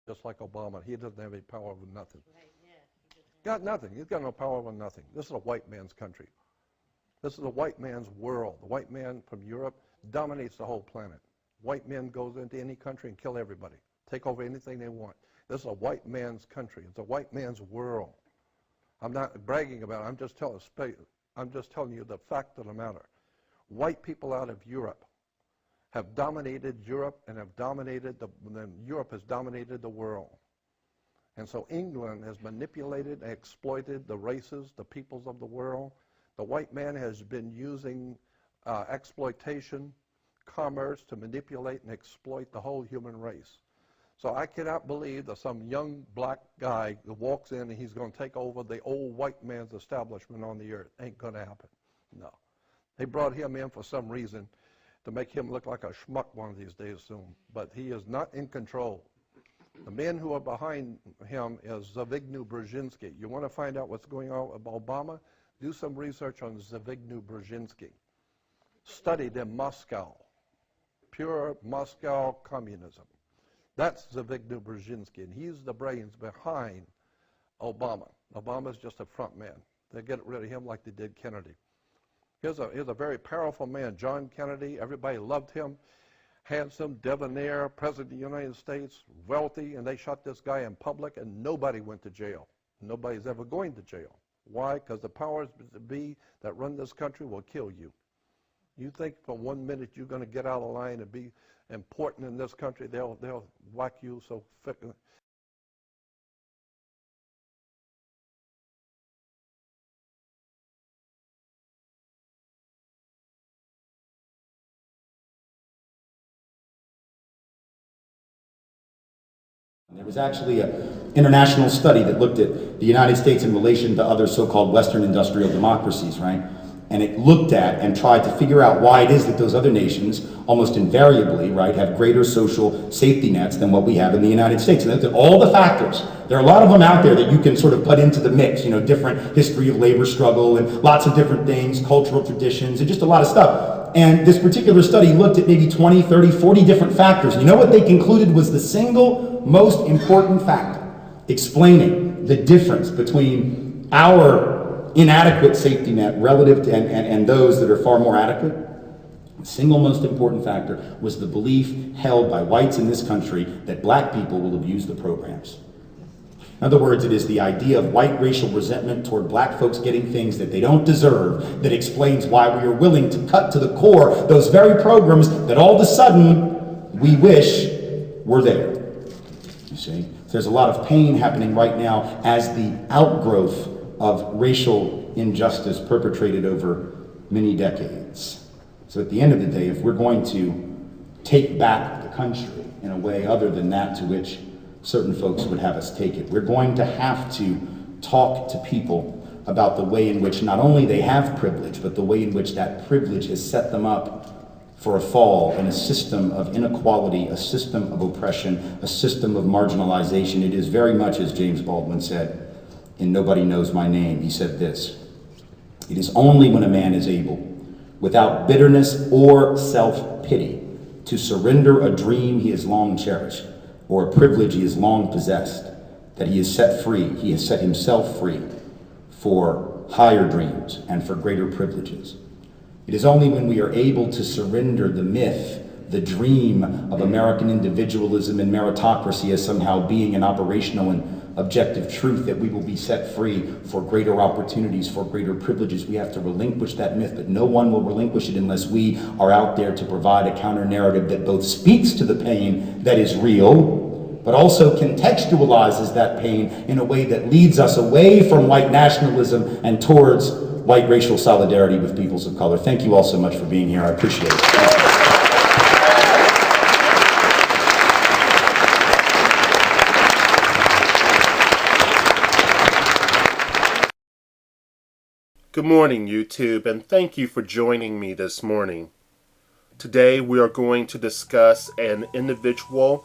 just like Obama. He doesn't have any power over nothing. Got nothing. He's got no power over nothing. This is a white man's country. This is a white man's world. The white man from Europe dominates the whole planet. White men goes into any country and kill everybody, take over anything they want. This is a white man's country. It's a white man's world. I'm not bragging about it. I'm just telling you the fact of the matter. White people out of Europe have dominated Europe and then Europe has dominated the world. And so England has manipulated and exploited the races, the peoples of the world. The white man has been using exploitation, commerce to manipulate and exploit the whole human race. So I cannot believe that some young black guy that walks in and he's going to take over the old white man's establishment on the earth. Ain't going to happen. No. They brought him in for some reason to make him look like a schmuck one of these days soon. But he is not in control. The men who are behind him is Zbigniew Brzezinski. You want to find out what's going on with Obama? Do some research on Zbigniew Brzezinski. Studied in Moscow. Pure Moscow communism. That's Zbigniew Brzezinski, and he's the brains behind Obama. Obama's just a front man. They get rid of him like they did Kennedy. Here's a very powerful man, John Kennedy. Everybody loved him. Handsome, debonair, president of the United States, wealthy, and they shot this guy in public, and nobody went to jail. Nobody's ever going to jail. Why? Because the powers that be that run this country will kill you. You think for 1 minute you're going to get out of line and be important in this country, they'll whack you so thick. There was actually an international study that looked at the United States in relation to other so-called Western industrial democracies, right? And it looked at and tried to figure out why it is that those other nations almost invariably, right, have greater social safety nets than what we have in the United States. And looked at all the factors. There are a lot of them out there that you can sort of put into the mix, you know, different history of labor struggle and lots of different things, cultural traditions, and just a lot of stuff. And this particular study looked at maybe 20, 30, 40 different factors. And you know what they concluded was the single most important factor explaining the difference between our inadequate safety net relative to and those that are far more adequate? The single most important factor was the belief held by whites in this country that black people will abuse the programs. In other words, it is the idea of white racial resentment toward black folks getting things that they don't deserve that explains why we are willing to cut to the core those very programs that all of a sudden we wish were there. You see, there's a lot of pain happening right now as the outgrowth of racial injustice perpetrated over many decades. So at the end of the day, if we're going to take back the country in a way other than that to which certain folks would have us take it, we're going to have to talk to people about the way in which not only they have privilege, but the way in which that privilege has set them up for a fall in a system of inequality, a system of oppression, a system of marginalization. It is very much, as James Baldwin said in Nobody Knows My Name, he said this: "It is only when a man is able, without bitterness or self-pity, to surrender a dream he has long cherished, or a privilege he has long possessed, that he is set free, he has set himself free for higher dreams and for greater privileges. It is only when we are able to surrender the myth, the dream of American individualism and meritocracy as somehow being an operational and objective truth, that we will be set free for greater opportunities, for greater privileges. We have to relinquish that myth, but no one will relinquish it unless we are out there to provide a counter narrative that both speaks to the pain that is real, but also contextualizes that pain in a way that leads us away from white nationalism and towards white racial solidarity with peoples of color." Thank you all so much for being here. I appreciate it. Good morning, YouTube, and thank you for joining me this morning. Today we are going to discuss an individual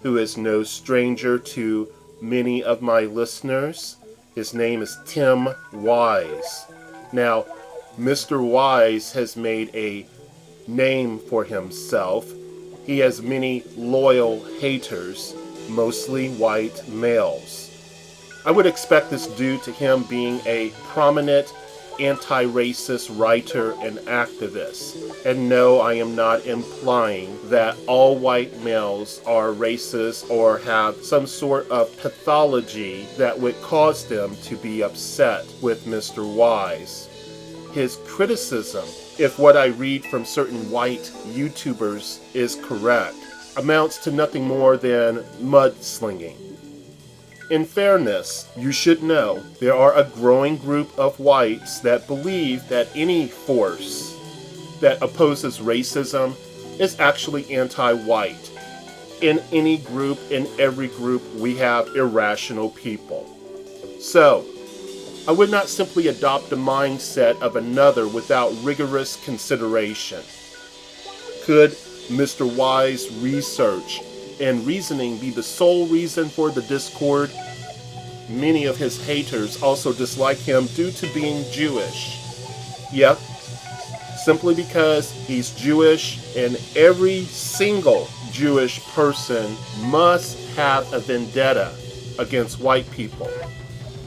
who is no stranger to many of my listeners. His name is Tim Wise. Now, Mr. Wise has made a name for himself. He has many loyal haters, mostly white males. I would expect this due to him being a prominent anti-racist writer and activist. And no, I am not implying that all white males are racist or have some sort of pathology that would cause them to be upset with Mr. Wise. His criticism, if what I read from certain white YouTubers is correct, amounts to nothing more than mudslinging. In fairness, you should know there are a growing group of whites that believe that any force that opposes racism is actually anti-white. In any group, in every group, we have irrational people. So, I would not simply adopt the mindset of another without rigorous consideration. Could Mr. Wise research and reasoning be the sole reason for the discord? Many of his haters also dislike him due to being Jewish. Yep, simply because he's Jewish, and every single Jewish person must have a vendetta against white people.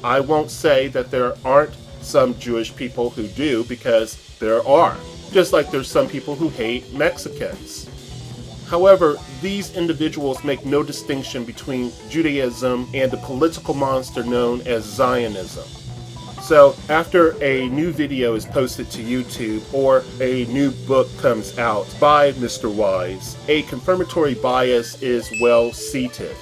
I won't say that there aren't some Jewish people who do, because there are. Just like there's some people who hate Mexicans. However, these individuals make no distinction between Judaism and the political monster known as Zionism. So, after a new video is posted to YouTube or a new book comes out by Mr. Wise, a confirmatory bias is well seated.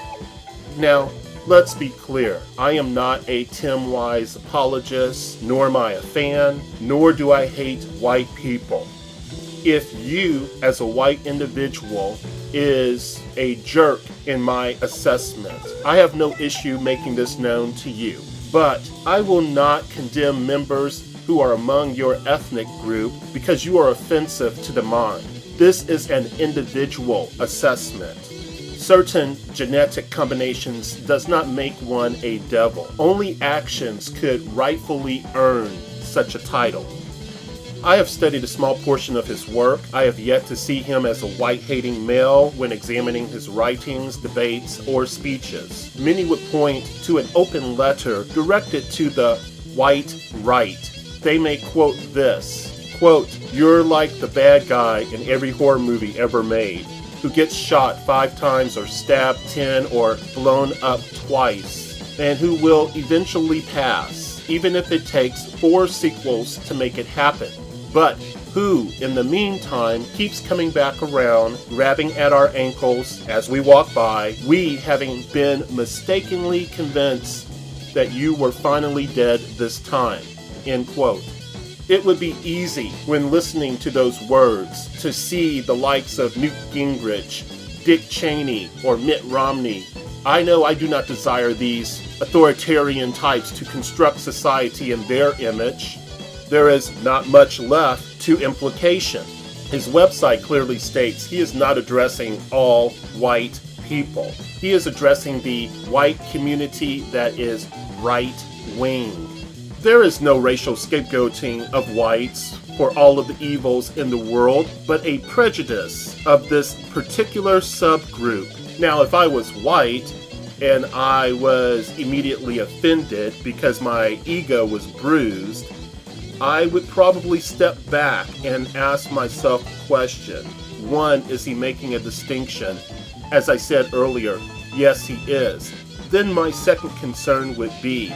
Now, let's be clear, I am not a Tim Wise apologist, nor am I a fan, nor do I hate white people. If you, as a white individual, is a jerk in my assessment, I have no issue making this known to you. But I will not condemn members who are among your ethnic group because you are offensive to the mind. This is an individual assessment. Certain genetic combinations does not make one a devil. Only actions could rightfully earn such a title. I have studied a small portion of his work. I have yet to see him as a white-hating male when examining his writings, debates, or speeches. Many would point to an open letter directed to the white right. They may quote this, quote, "You're like the bad guy in every horror movie ever made, who gets shot 5 times or stabbed 10 or blown up twice, and who will eventually pass, even if it takes 4 sequels to make it happen. But who, in the meantime, keeps coming back around, grabbing at our ankles as we walk by, we having been mistakenly convinced that you were finally dead this time." End quote. It would be easy when listening to those words to see the likes of Newt Gingrich, Dick Cheney, or Mitt Romney. I know I do not desire these authoritarian types to construct society in their image. There is not much left to implication. His website clearly states he is not addressing all white people. He is addressing the white community that is right-wing. There is no racial scapegoating of whites for all of the evils in the world, but a prejudice of this particular subgroup. Now, if I was white and I was immediately offended because my ego was bruised, I would probably step back and ask myself a question. One, is he making a distinction? As I said earlier, yes, he is. Then my second concern would be,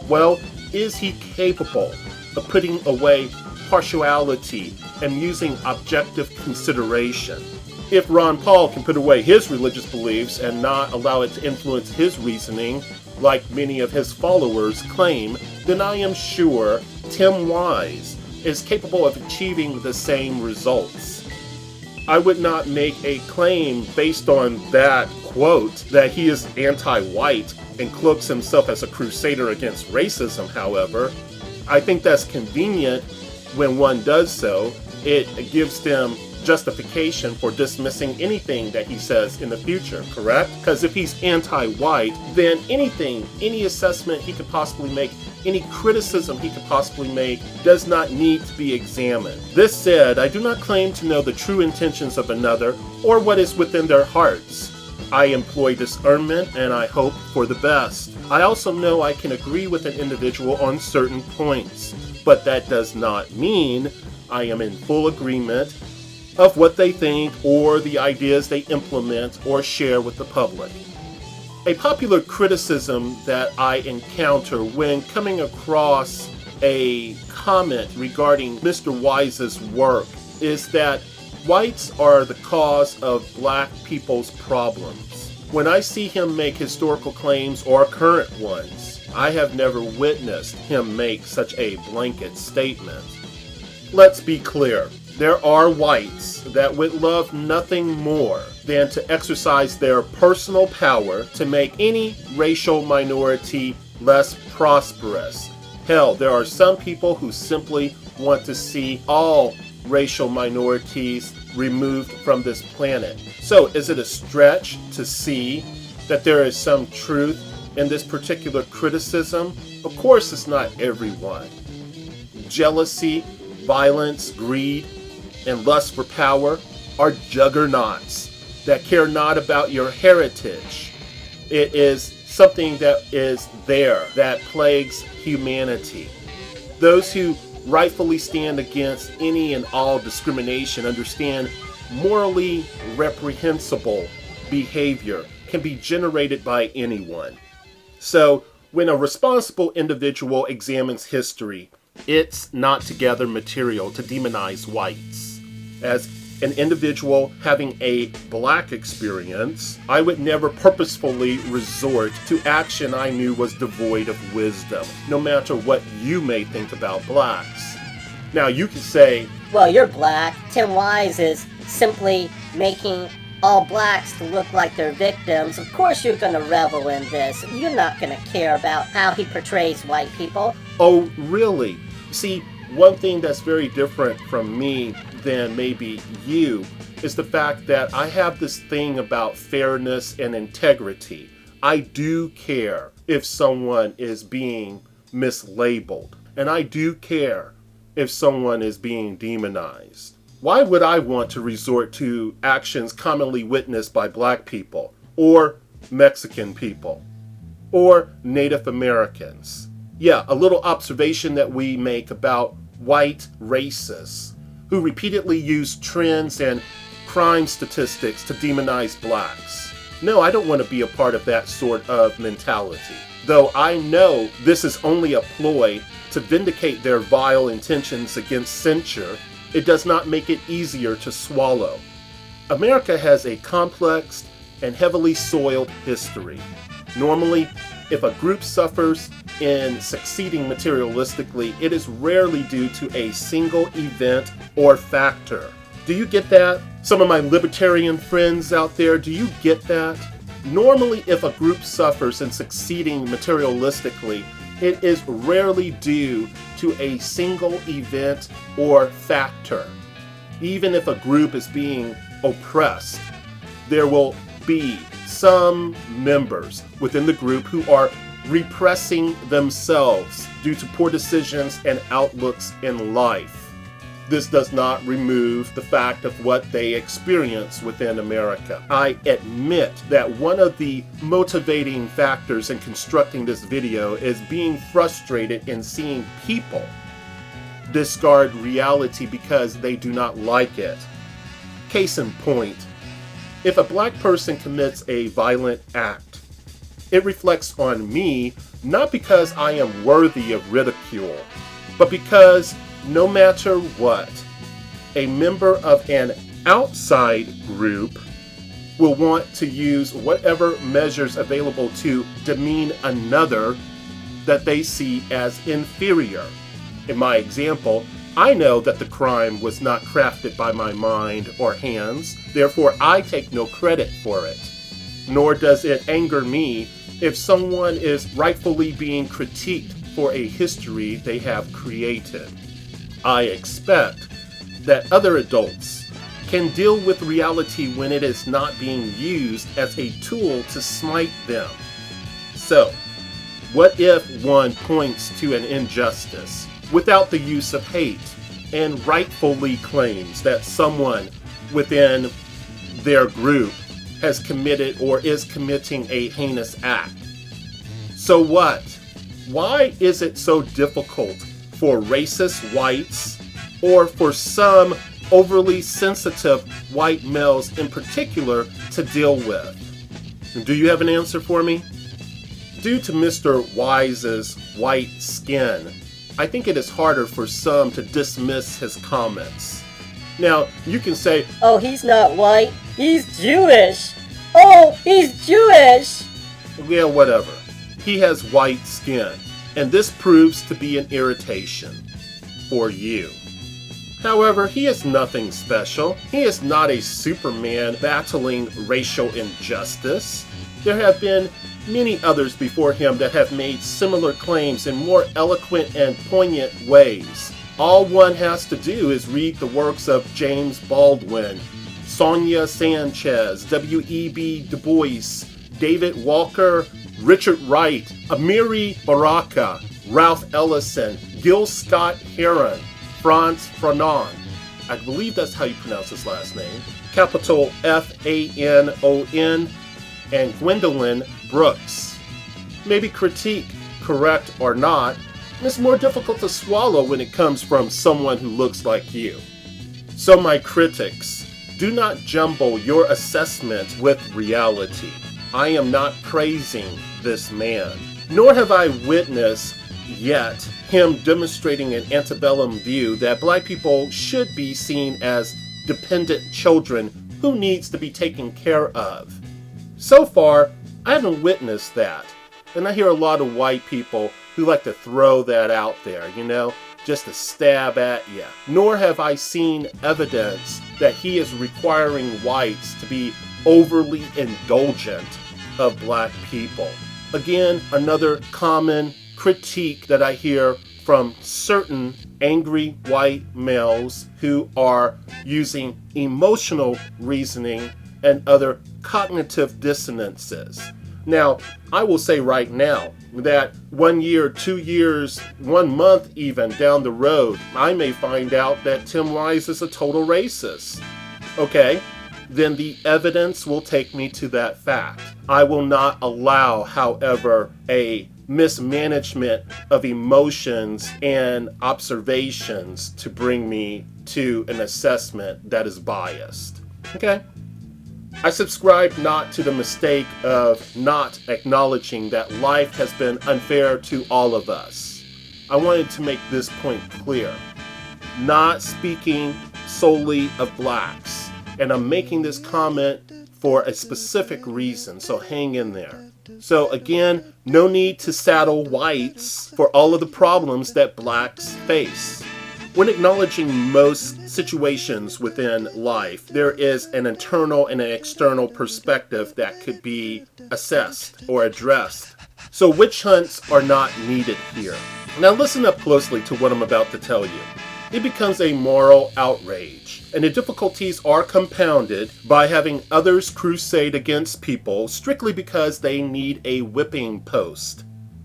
well, is he capable of putting away partiality and using objective consideration? If Ron Paul can put away his religious beliefs and not allow it to influence his reasoning, like many of his followers claim, then I am sure Tim Wise is capable of achieving the same results. I would not make a claim based on that quote that he is anti-white and cloaks himself as a crusader against racism, however. I think that's convenient when one does so. It gives them justification for dismissing anything that he says in the future, correct? Because if he's anti-white, then anything, any assessment he could possibly make, any criticism he could possibly make does not need to be examined. This said, I do not claim to know the true intentions of another or what is within their hearts. I employ discernment and I hope for the best. I also know I can agree with an individual on certain points, but that does not mean I am in full agreement of what they think or the ideas they implement or share with the public. A popular criticism that I encounter when coming across a comment regarding Mr. Wise's work is that whites are the cause of black people's problems. When I see him make historical claims or current ones, I have never witnessed him make such a blanket statement. Let's be clear. There are whites that would love nothing more than to exercise their personal power to make any racial minority less prosperous. Hell, there are some people who simply want to see all racial minorities removed from this planet. So is it a stretch to see that there is some truth in this particular criticism? Of course it's not everyone. Jealousy, violence, greed, and lust for power are juggernauts that care not about your heritage. It is something that is there that plagues humanity. Those who rightfully stand against any and all discrimination understand morally reprehensible behavior can be generated by anyone. So when a responsible individual examines history, it's not to gather material to demonize whites. As an individual having a black experience, I would never purposefully resort to action I knew was devoid of wisdom, no matter what you may think about blacks. Now you could say, well, you're black. Tim Wise is simply making all blacks to look like they're victims. Of course you're going to revel in this. You're not going to care about how he portrays white people. oh, really? See, one thing that's very different from me than maybe you is the fact that I have this thing about fairness and integrity. I do care if someone is being mislabeled, and I do care if someone is being demonized. Why would I want to resort to actions commonly witnessed by black people, or Mexican people, or Native Americans? Yeah, a little observation that we make about white racists who repeatedly use trends and crime statistics to demonize blacks. No, I don't want to be a part of that sort of mentality. Though I know this is only a ploy to vindicate their vile intentions against censure, it does not make it easier to swallow. America has a complex and heavily soiled history. Normally, if a group suffers in succeeding materialistically, it is rarely due to a single event or factor. Do you get that? Some of my libertarian friends out there, do you get that? Normally, if a group suffers in succeeding materialistically, it is rarely due to a single event or factor. Even if a group is being oppressed, there will be some members within the group who are repressing themselves due to poor decisions and outlooks in life. This does not remove the fact of what they experience within America. I admit that one of the motivating factors in constructing this video is being frustrated in seeing people discard reality because they do not like it. Case in point, if a black person commits a violent act, it reflects on me not because I am worthy of ridicule, but because no matter what, a member of an outside group will want to use whatever measures available to demean another that they see as inferior. In my example, I know that the crime was not crafted by my mind or hands, therefore I take no credit for it. Nor does it anger me if someone is rightfully being critiqued for a history they have created. I expect that other adults can deal with reality when it is not being used as a tool to smite them. So, what if one points to an injustice without the use of hate and rightfully claims that someone within their group has committed or is committing a heinous act. So what? Why is it so difficult for racist whites or for some overly sensitive white males in particular to deal with? Do you have an answer for me? Due to Mr. Wise's white skin, I think it is harder for some to dismiss his comments. Now, you can say, "Oh, he's not white, he's Jewish. Oh, he's Jewish." Yeah, whatever. He has white skin, and this proves to be an irritation for you. However, he is nothing special. He is not a Superman battling racial injustice. There have been many others before him that have made similar claims in more eloquent and poignant ways. All one has to do is read the works of James Baldwin, Sonia Sanchez, W.E.B. Du Bois, David Walker, Richard Wright, Amiri Baraka, Ralph Ellison, Gil Scott Heron, Franz Fanon, I believe that's how you pronounce his last name, capital Fanon, and Gwendolyn Brooks. Maybe critique, correct or not, is more difficult to swallow when it comes from someone who looks like you. So my critics, do not jumble your assessment with reality. I am not praising this man, nor have I witnessed yet him demonstrating an antebellum view that black people should be seen as dependent children who needs to be taken care of. So far, I haven't witnessed that. And I hear a lot of white people who like to throw that out there, just to stab at you. Nor have I seen evidence that he is requiring whites to be overly indulgent of black people. Again, another common critique that I hear from certain angry white males who are using emotional reasoning and other cognitive dissonances. Now, I will say right now that 1 year, 2 years, 1 month even down the road, I may find out that Tim Wise is a total racist. Okay, then the evidence will take me to that fact. I will not allow, however, a mismanagement of emotions and observations to bring me to an assessment that is biased. Okay? I subscribe not to the mistake of not acknowledging that life has been unfair to all of us. I wanted to make this point clear. Not speaking solely of blacks. And I'm making this comment for a specific reason, so hang in there. So again, no need to saddle whites for all of the problems that blacks face. When acknowledging most situations within life, there is an internal and an external perspective that could be assessed or addressed. So witch hunts are not needed here. Now listen up closely to what I'm about to tell you. It becomes a moral outrage, and the difficulties are compounded by having others crusade against people strictly because they need a whipping post.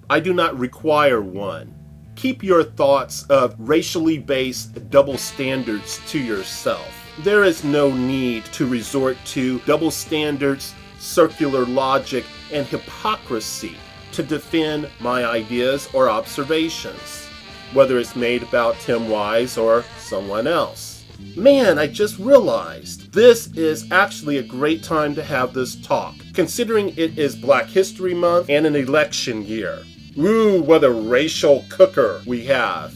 I do not require one. Keep your thoughts of racially based double standards to yourself. There is no need to resort to double standards, circular logic, and hypocrisy to defend my ideas or observations, whether it's made about Tim Wise or someone else. Man, I just realized this is actually a great time to have this talk, considering it is Black History Month and an election year. Ooh, what a racial cooker we have.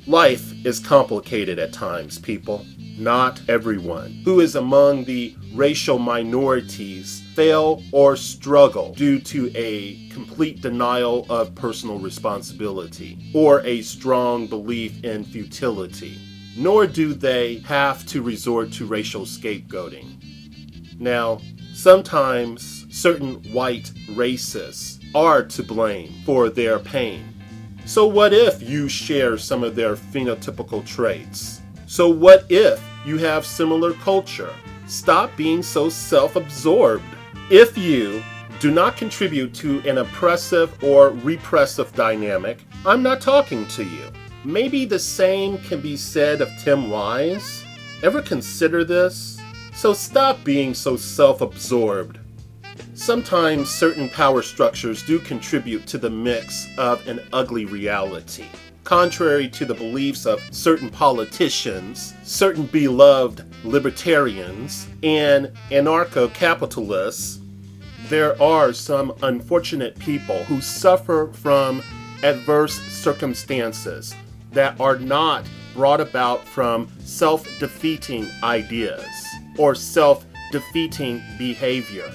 Life is complicated at times, people. Not everyone who is among the racial minorities fail or struggle due to a complete denial of personal responsibility or a strong belief in futility, nor do they have to resort to racial scapegoating. Now, sometimes certain white racists are to blame for their pain. So what if you share some of their phenotypical traits? So what if you have similar culture? Stop being so self-absorbed. If you do not contribute to an oppressive or repressive dynamic, I'm not talking to you. Maybe the same can be said of Tim Wise. Ever consider this? So stop being so self-absorbed. Sometimes certain power structures do contribute to the mix of an ugly reality. Contrary to the beliefs of certain politicians, certain beloved libertarians, and anarcho-capitalists, there are some unfortunate people who suffer from adverse circumstances that are not brought about from self-defeating ideas or self-defeating behavior.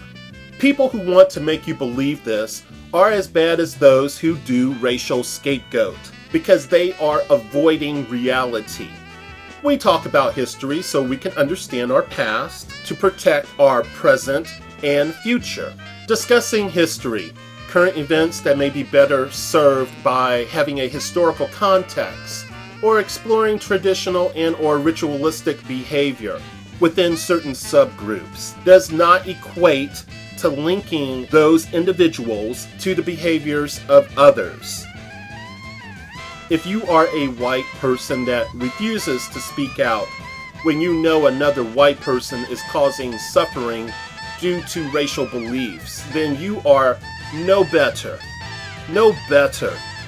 People who want to make you believe this are as bad as those who do racial scapegoat, because they are avoiding reality. We talk about history so we can understand our past to protect our present and future. Discussing history, current events that may be better served by having a historical context, or exploring traditional and or ritualistic behavior within certain subgroups, does not equate to linking those individuals to the behaviors of others. If you are a white person that refuses to speak out when you know another white person is causing suffering due to racial beliefs, then you are no better,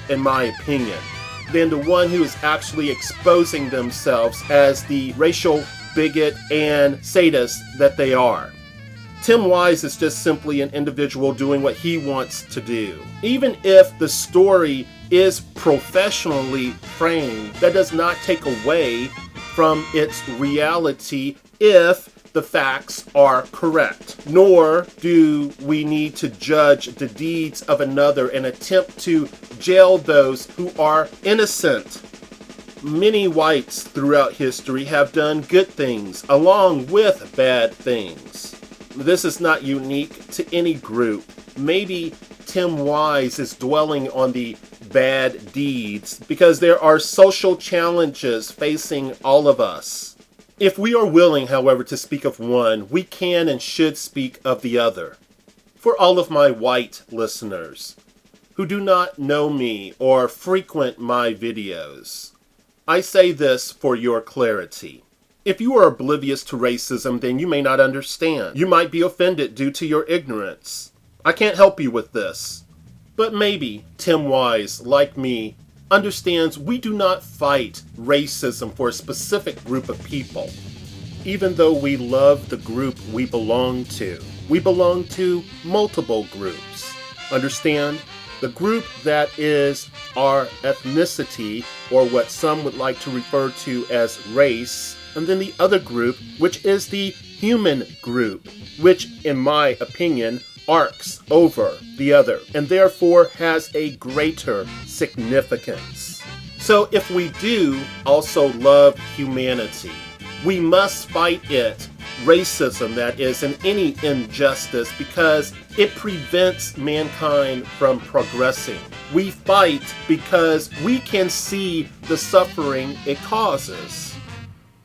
in my opinion, than the one who is actually exposing themselves as the racial bigot and sadist that they are. Tim Wise is just simply an individual doing what he wants to do. Even if the story is professionally framed, that does not take away from its reality if the facts are correct. Nor do we need to judge the deeds of another and attempt to jail those who are innocent. Many whites throughout history have done good things along with bad things. This is not unique to any group. Maybe Tim Wise is dwelling on the bad deeds because there are social challenges facing all of us. If we are willing, however, to speak of one, we can and should speak of the other. For all of my white listeners who do not know me or frequent my videos, I say this for your clarity. If you are oblivious to racism, then you may not understand. You might be offended due to your ignorance. I can't help you with this. But maybe Tim Wise, like me, understands we do not fight racism for a specific group of people. Even though we love the group we belong to multiple groups. Understand? The group that is our ethnicity, or what some would like to refer to as race, and then the other group, which is the human group, which, in my opinion, arcs over the other, and therefore has a greater significance. So if we do also love humanity, we must fight it, racism that is, and any injustice, because it prevents mankind from progressing. We fight because we can see the suffering it causes.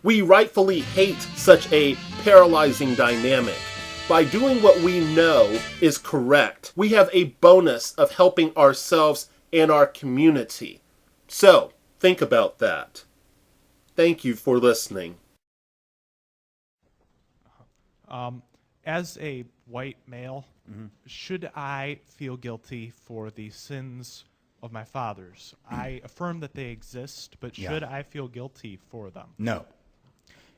We rightfully hate such a paralyzing dynamic. By doing what we know is correct, we have a bonus of helping ourselves and our community. So, think about that. Thank you for listening. As a white male, should I feel guilty for the sins of my fathers? I affirm that they exist, but should I feel guilty for them? No.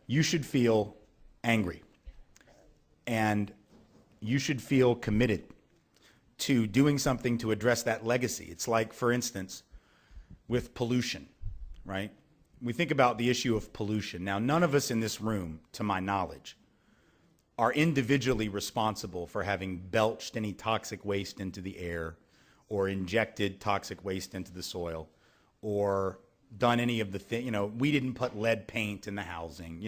You should feel angry. And you should feel committed to doing something to address that legacy. It's like, for instance, with pollution, right? We think about the issue of pollution. Now, none of us in this room, to my knowledge, are individually responsible for having belched any toxic waste into the air or injected toxic waste into the soil or done any of the things. We didn't put lead paint in the housing,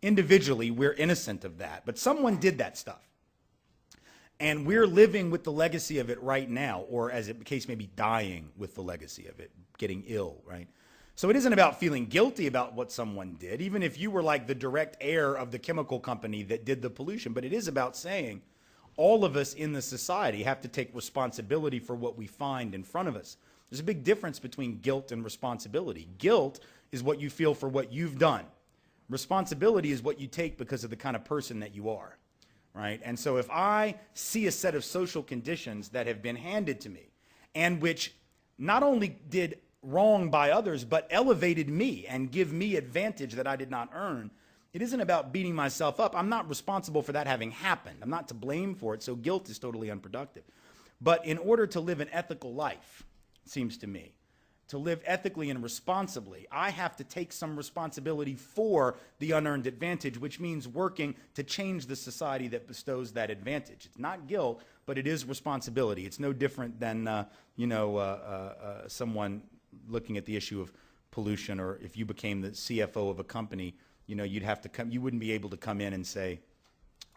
Individually, we're innocent of that. But someone did that stuff. And we're living with the legacy of it right now, or as the case may be, dying with the legacy of it, getting ill, right? So it isn't about feeling guilty about what someone did, even if you were like the direct heir of the chemical company that did the pollution. But it is about saying all of us in the society have to take responsibility for what we find in front of us. There's a big difference between guilt and responsibility. Guilt is what you feel for what you've done. Responsibility is what you take because of the kind of person that you are, right? And so if I see a set of social conditions that have been handed to me and which not only did wrong by others, but elevated me and give me advantage that I did not earn, it isn't about beating myself up. I'm not responsible for that having happened. I'm not to blame for it, so guilt is totally unproductive. But in order to live an ethical life, it seems to me, to live ethically and responsibly, I have to take some responsibility for the unearned advantage, which means working to change the society that bestows that advantage. It's not guilt, but it is responsibility. It's no different than, someone looking at the issue of pollution, or if you became the CFO of a company, you'd have to come, you wouldn't be able to come in and say,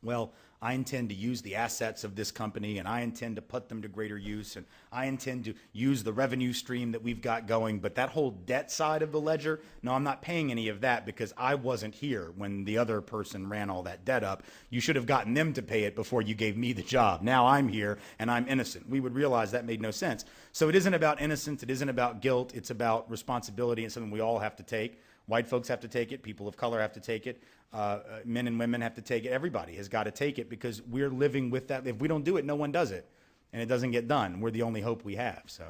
well, I intend to use the assets of this company and I intend to put them to greater use and I intend to use the revenue stream that we've got going, but that whole debt side of the ledger, no, I'm not paying any of that because I wasn't here when the other person ran all that debt up. You should have gotten them to pay it before you gave me the job. Now I'm here and I'm innocent. We would realize that made no sense. So it isn't about innocence. It isn't about guilt. It's about responsibility and something we all have to take. White folks have to take it. People of color have to take it. Men and women have to take it. Everybody has got to take it because we're living with that. If we don't do it, no one does it. And it doesn't get done. We're the only hope we have. So